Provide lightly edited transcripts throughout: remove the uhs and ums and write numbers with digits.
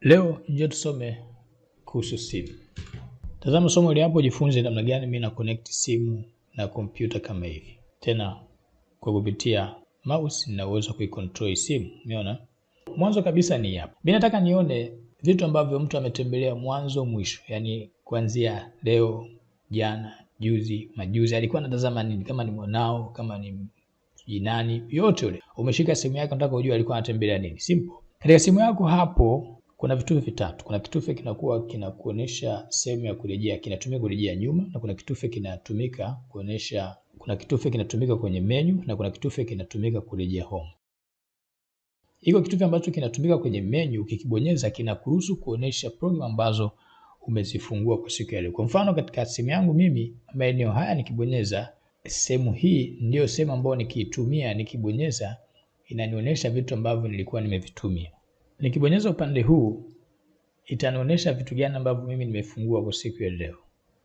Leo njoo tusome kuhusu simu. Tazama somo hili hapo, jifunze namna gani mimi na connect simu na kompyuta kama hivi. Tena kwa kupitia mouse na uwezo kuicontrol simu. Umeona? Mwanzo kabisa ni hapa. Mimi nataka nione vitu ambavyo mtu ametembelea mwanzo mwisho. Yaani kuanzia leo, jana, juzi, majuzi alikuwa anatazama nini? Kama ni mwanao, kama ni jinani, yote yule. Umeshika simu yako unataka ujue alikuwa anatembelea nini. Simple. Katika simu yako hapo kuna vitufe vitatu. Kuna kitufe kinakuwa kinakuonesha sehemu ya kurejea, kinatumika kurejea nyuma, na kuna kitufe kinatumika kuonesha, kuna kitufe kinatumika kwenye menu, na kuna kitufe kinatumika kurejea home. Hiko kitufe ambacho kinatumika kwenye menu ukikibonyeza kinakuruhusu kuonesha program ambazo umezifungua kwa siku ya leo. Kwa mfano katika simu yangu mimi, maeneo haya nikibonyeza, sehemu hii ndio sehemu ambayo nikiitumia, nikibonyeza inanionyesha vitu ambavyo nilikuwa nimevitumia. Nikibonyeza upande huu itanionyesha vitu gani ambavyo mimi nimefungua kwa siku ya leo.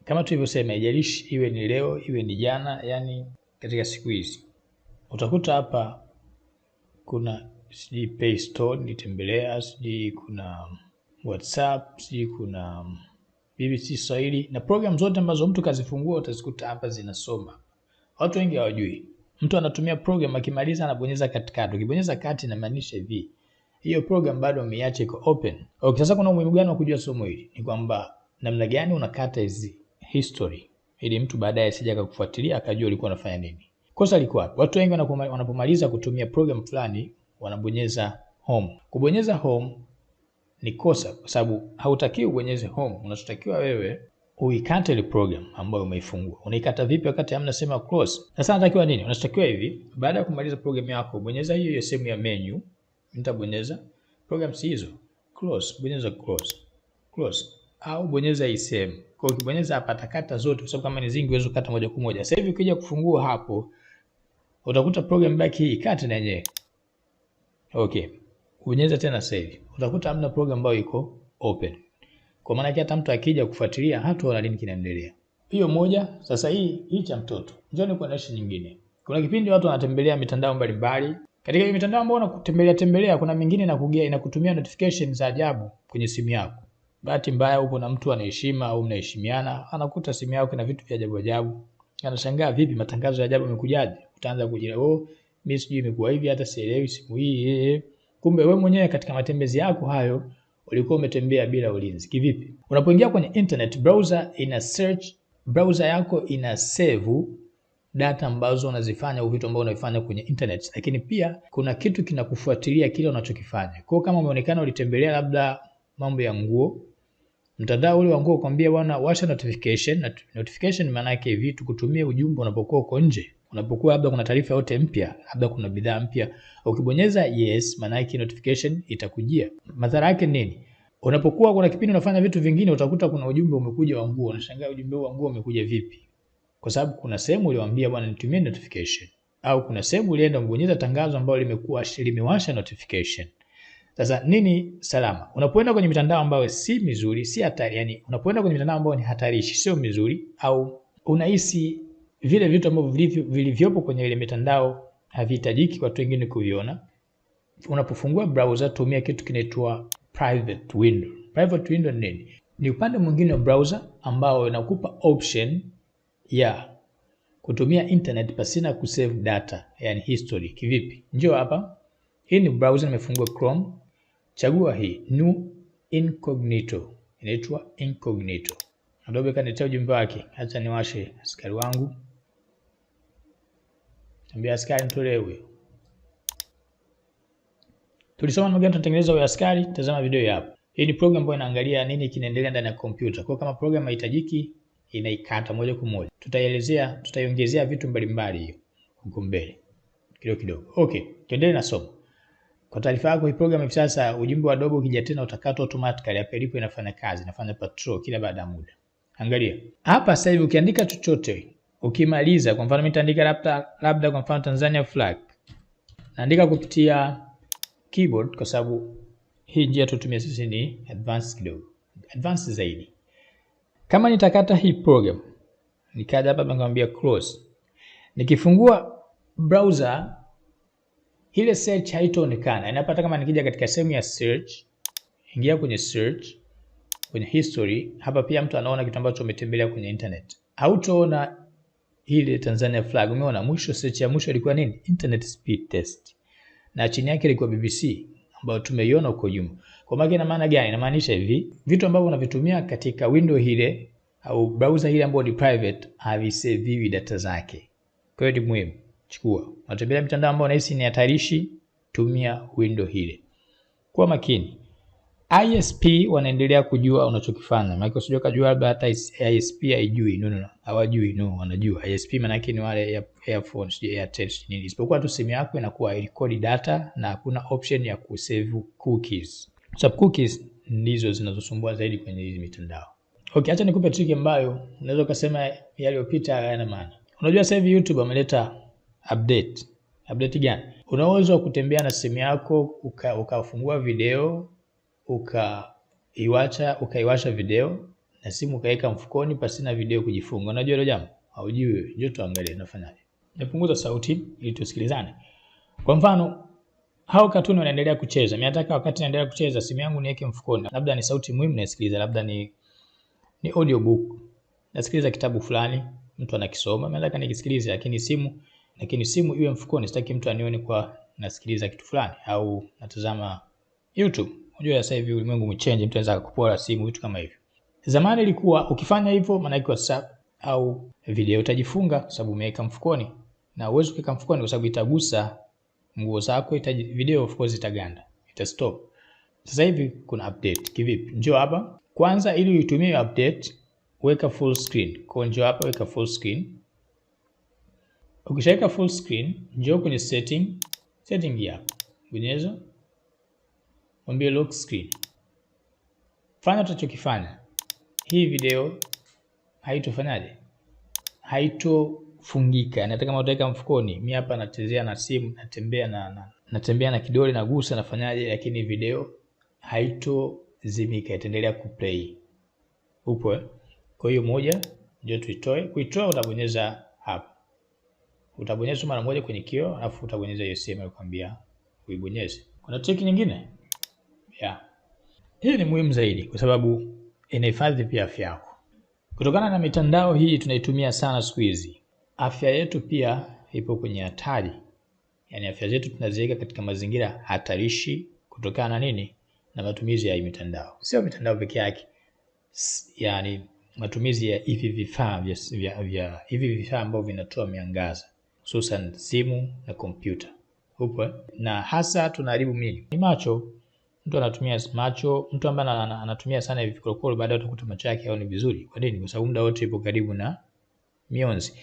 Kama tulivyosema, haijalishi iwe ni leo, iwe ni jana, yani katika siku hizi. Utakuta hapa kuna Play Store nitembelea, kuna WhatsApp, kuna BBC Swahili, na program zote ambazo mtu kazifungua utazikuta hapa zinasoma. Watu wengi hawajui. Mtu anatumia program akimaliza anabonyeza katikati. Ukibonyeza kati inamaanisha hivi, hiyo program bado umeiacha iko open. Okay, sasa kuna umuhimu gani wa kujua somo hili? Ni kwamba namna gani unakata hizi history ili mtu baadaye asije akakufuatilia akajua ulikuwa unafanya nini. Kosa liko wapi? Watu wengi wanapomaliza kutumia program fulani wanabonyeza home. Kubonyeza home ni kosa kwa sababu hautakiwi ubonyeze home. Unachotakiwa wewe uikate ile program ambayo umeifungua. Unaikata vipi wakati hamna sema close? Sasa unatakiwa nini? Unachotakiwa hivi, baada ya kumaliza program yako, bonyeza hiyo sehemu ya menu. Nitabonyeza programs hizo, close, bonyeza close, close, au bonyeza hii sehemu. Kwa hiyo ukibonyeza hapa atakata zote kwa sababu kama ni zingi uwezo kata moja kwa moja. Sasa hivi ukija kufungua hapo utakuta program baki hii ikate na yenyewe. Okay. Bonyeza tena sasa hivi. Utakuta hamna program ambayo iko open. Kwa maana hata mtu akija kufuatilia hataona nini kinaendelea. Hiyo moja. Sasa hii cha mtoto. Njoo nikuoneshe nyingine. Kuna kipindi watu wanatembelea mitandao mbalimbali. Katika hiyo mitandao ambayo unatembelea kuna mingine inakutumia notification za ajabu kwenye simu yako. Bahati mbaya upo na mtu anaheshima au mnaheshimiana, anakuta simu yako ina vitu vya ajabu ajabu. Anashangaa vipi matangazo ya ajabu yamekujaje? Utaanza kujira, mimi sijui imekuwa hivi, hata sielewi simu hii. Kumbe wewe mwenyewe katika matembezi yako hayo ulikuwa umetembea bila ulinzi. Kivipi? Unapoingia kwenye internet, browser ina search, browser yako ina save data ambazo unazifanya au vitu ambavyo unavifanya kwenye internet, lakini pia kuna kitu kinakufuatilia kile unachokifanya. Kwa kama umeonekana ulitembelea labda mambo ya nguo, mtandao ule wa nguo ukwambia bwana washa notification. Notification maana yake vitu kutumia ujumbe unapokuwa uko nje. Unapokuwa labda kuna taarifa yote mpya, labda kuna bidhaa mpya, ukibonyeza yes maana yake notification itakujia. Madhara yake nini? Unapokuwa kuna kipindi unafanya vitu vingine utakuta kuna ujumbe umekuja wa nguo, unashangaa ujumbe wa nguo umekuja vipi? Kwa sababu kuna sehemu uliwaambia bwana nitumie notification, au kuna sehemu ulienda mbonyeza tangazo ambalo limewasha notification. Sasa nini salama? Unapoenda kwenye mitandao ambayo si mizuri, si hatari, yani unapoenda kwenye mitandao ambayo ni hatarishi, sio mizuri, au unahisi vile vitu ambavyo vilivyopo kwenye ile mitandao havihitajiki kwa watu wengine kuviona, unapofungua browser tumia kitu kinaitwa private window. Private window ni nini? Ni upande mwingine wa browser ambao unakupa option ya kutumia internet pasina kusave data, yani history. Kivipi? Njoo hapa. Hii ni browser nimefungua Chrome. Chagua hii new incognito. Inaitwa incognito. Adobe kaniletea ujumbe wake. Acha niwashe askari wangu. Tambia askari nitolee huyo. Tulisoma namna gani tunatengeneza huyo askari, tazama video hapo. Hii ni program ambayo inaangalia nini kinaendelea ndani ya kompyuta. Kwa kama program haihitajiki inaikata moja kwa moja. Tutaiongezea vitu mbalimbali hiyo huko mbele kidogo. Okay, tuendelee na somo. Kwa taarifa yako, hii program hivi sasa ujumbe wa Adobe ukija tena utakata automatically, hapa ilipo inafanya kazi, inafanya patrol kila baada ya muda. Angalia. Hapa sasa hivi ukiandika chochote, ukimaliza kwa mfano mimi nitaandika labda kwa mfano Tanzania flag. Naandika kupitia keyboard kwa sababu hii njia tutumia sisi ni advanced kidogo. Advanced zaidi. Kama nitakata hii program, nikaja hapa nikamwambia close. Nikifungua browser ile search haitaonekana. Inapata kama nikija katika sehemu ya search, ingia kwenye search, kwenye history. Hapa pia mtu anaona kitu ambacho umetembelea kwenye internet. Hautaona ile Tanzania flag. Umeona mwisho, search ya mwisho ilikuwa nini? Internet speed test. Na chini yake ilikuwa BBC ambayo tumeiona huko nyuma. Kwa maana ina maana gani? Inamaanisha hivi, vitu ambavyo unavitumia katika window ile au browser ile ambayo ni private haviseviwi data zake. Kwa hiyo ni muhimu. Chukua. Unatembelea mitandao ambayo unahisi ni hatarishi, tumia window ile. Kwa makini. ISP wanaendelea kujua unachokifanya. Maana usijue kujua labda hata ISP haijui. No. Hawajui, no, wanajua. ISP maana yake ni wale earphones, Airtel nini. Isipokuwa tu simu yako inakuwa record data na hakuna option ya kusave cookies. Sababu cookies ndizo zinazosumbua zaidi kwenye hizi mitandao. Okay, acha nikupe trick ambayo unaweza kusema yaliyopita hayana maana. Unajua sasa hivi YouTube ameleta update. Update gani? Unaweza kutembea na simu yako ukafungua video ukaiwasha video na simu ukaweka mfukoni pasina video kujifunga. Unajua hilo jambo? Haujui wewe. Njoo tuangalie nafanyaje. Napunguza sauti ili tusikilizane. Kwa mfano, hao katuni wanaendelea kucheza. Mimi nataka wakati naendelea kucheza simu yangu niweke mfukoni. Labda ni sauti muhimu nasikiliza, labda ni audiobook. Nasikiliza kitabu fulani, mtu anakisoma, mimi nataka nikisikilize, lakini simu iwe mfukoni. Sitaki mtu anione kwa nasikiliza kitu fulani au natazama YouTube. Unajua sasa hivi ulimwengu umechange, mtu anaweza kukupora simu, vitu kama hivyo. Zamani ilikuwa ukifanya hivyo maana yake WhatsApp au video utajifunga kwa sababu umeweka mfukoni. Na uwezo kuweka mfukoni kwa sababu itagusa nguo zako, video of course itaganda, itastop. Sasa hivi kuna update. Kivipi? Njoo hapa. Kwanza ili uitumie update, weka full screen. Kwa njoo hapa weka full screen. Ukishaweka full screen, njoo kwenye setting hapa. Bonyeza. Mwambie lock screen. Fanya tutachokifanya. Hii video haitofanyaje? Haitofungika. Nataka kama utaweka mfukoni. Mimi hapa nachezea na simu, natembea na kidole nagusa nafanyaje, lakini video haitozimika, itaendelea kuplay. Upo Kwa hiyo moja ndio tuitoe. Kuitoa utabonyeza hapa. Utabonyeza mara moja kwenye kioo, alafu utabonyeza hiyo sehemu nakwambia uibonyeze. Kuna trick nyingine? Hii ni muhimu zaidi kwa sababu inahifadhi pia afya yako. Kutokana na mitandao hii tunaitumia sana siku hizi, afya yetu pia ipo kwenye hatari. Yaani afya zetu tunaziweka katika mazingira hatarishi kutokana na nini? Na matumizi ya mitandao. Sio mitandao pekee yake. Yaani matumizi ya hivi vifaa ambavyo vinatoa miangaza, hususan simu na kompyuta. Upo Na hasa tunaharibu nini? Ni macho. Mtu anatumia macho, mtu ambaye anatumia sana hivi vikorokoro, baadaye utakuta macho yake haoni vizuri. Kwa nini? Kwa sababu muda wote ipo karibu na mionzi.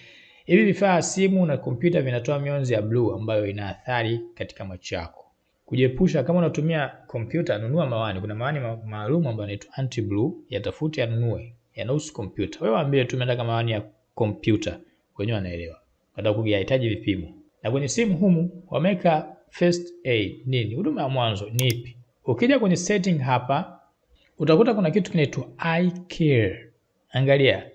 Hivi vifaa simu na kompyuta vinatoa mionzi ya blue ambayo ina athari katika macho yako. Kujiepusha, kama unatumia kompyuta, nunua mawani. Kuna mawani maalum ambayo yanaitwa anti blue, yatafute yanunue. Yanahusu kompyuta. Wewe waambie tu nataka mawani ya kompyuta. Wenyewe wanaelewa. Watakuhitaji vipimo. Na kwenye simu humu wameka first aid. Nini? Huduma ya mwanzo ni ipi? Ukija kwenye setting hapa utakuta kuna kitu kinaitwa eye care. Angalia.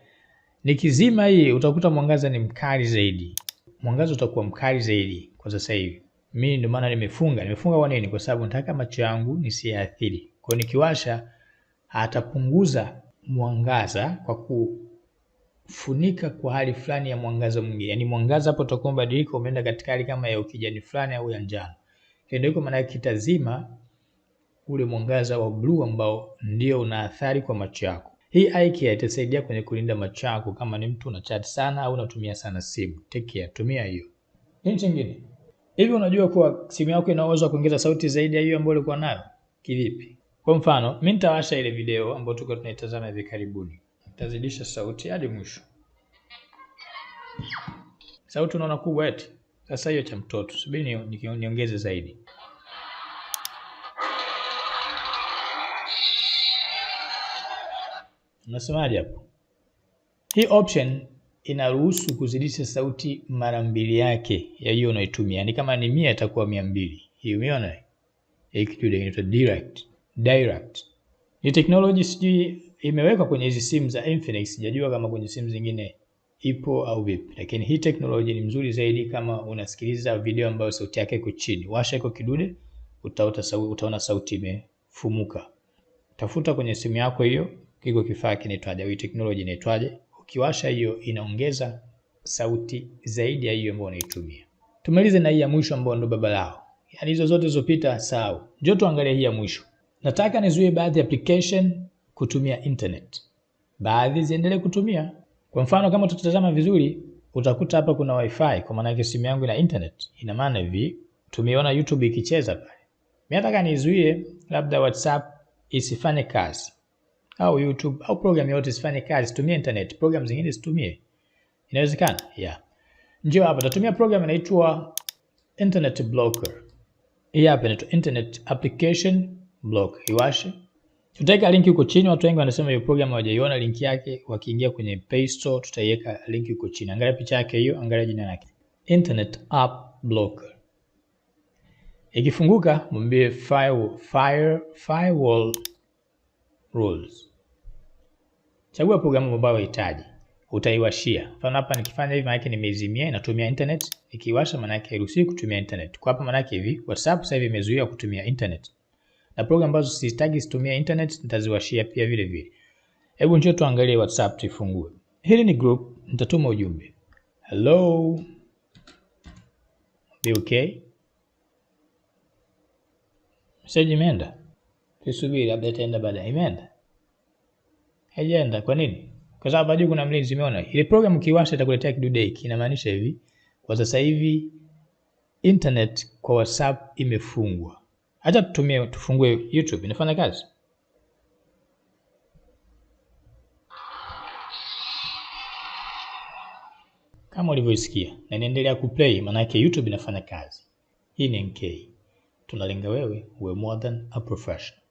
Nikizima hii utakuta mwangaza ni mkali zaidi. Mwangaza utakuwa mkali zaidi kwa sasa hivi. Mimi ndio maana nimefunga kwa nini? Kwa sababu nataka macho yangu nisiathiri. Kwa hiyo nikiwasha atapunguza mwangaza kwa kufunika kwa hali fulani ya mwangaza mwingine. Yaani mwangaza hapo utakuwa mbadilika, umeenda katika hali kama ya ukijani fulani au ya njano. Ndio iko maana kitazima ule mwangaza wa blue ambao ndio una athari kwa macho yako. Hii eye care itasaidia kwenye kulinda macho yako kama ni mtu unachat sana au unatumia sana simu. Take care, tumia hiyo. Nini kingine? Hivi unajua kuwa simu yako ina uwezo wa kuongeza sauti zaidi ya hiyo ambayo ulikuwa nayo? Kivipi? Kwa mfano, mimi nitawasha ile video ambayo tulikuwa tunaitazama hivi karibuni. Nitazidisha sauti hadi mwisho. Sauti unaona kubwa eti? Sasa hiyo cha mtoto. Subiri niongeze zaidi. Unasemaje hapo? Hii option inaruhusu kuzidisha sauti mara 2 yake ya hiyo unaitumia. Yaani kama ni 100 itakuwa 200. Hii umeona? Hii kitu inaitwa direct. Ni technology sijui imewekwa kwenye hizi simu za Infinix. Sijajua kama kwenye simu zingine ipo au vipi. Lakini hii technology ni mzuri zaidi kama unasikiliza video ambayo sauti yake iko chini. Washa iko kidude, utaona sauti imefumuka. tafuta kwenye simu yako hiyo kiko kifaa kinaitwaje, au technology inaitwaje. Ukiwasha hiyo inaongeza sauti zaidi ya hiyo ambayo unaitumia. Tumalize na hii ya mwisho ambayo ndo baba lao. Yaani hizo zote zilizopita sahau. Njoo tuangalie hii ya mwisho. Nataka nizuie baadhi ya application kutumia internet. Baadhi ziendelee kutumia. Kwa mfano kama tutatazama vizuri, utakuta hapa kuna wifi, kwa maana yake simu yangu ina internet. Ina maana hivi, tumeona YouTube ikicheza pale. Mimi nataka nizuie labda WhatsApp isifanye kazi, au YouTube au program yote isifanye kazi, tumie internet, program zingine situmie. Inawezekana? Yeah. Njoo hapa tutatumia program inaitwa internet blocker. Hii hapa inaitwa internet application block. Iwashe. Tutaweka link huko chini, watu wengi wanasema hiyo program hawajaiona link yake, wakiingia kwenye Play Store tutaiweka link huko chini. Angalia picha yake hiyo, angalia jina lake. Internet app blocker. Ikifunguka mwambie firewall rules. Chagua programu ambayo unahitaji. Utaiwashia. Mfano hapa nikifanya hivi maana yake nimeizimia, inatumia internet. Nikiwasha maana yake hairuhusiwi kutumia internet. Kwa hapa maana yake hivi, WhatsApp sasa hivi imezuia kutumia internet. Na program ambazo sitaki zitumia internet nitaziwashia pia vile vile. Hebu njoo tuangalie WhatsApp tuifungue. Hili ni group, nitatuma ujumbe. Hello. Be okay? Message imeenda. Tusubiri labda itaenda baadaye. Imeenda? Haijaenda. Kwa nini? Kwa sababu hadi kuna mlinzi umeona. Ile program ukiwasha itakuletea kidude hiki. Inamaanisha hivi, kwa sasa hivi internet kwa WhatsApp imefungwa. Acha tufungue YouTube, inafanya kazi. Kama ulivyosikia, na inaendelea kuplay, maana yake YouTube inafanya kazi. Hii ni NK. Tunalenga wewe uwe more than a professional.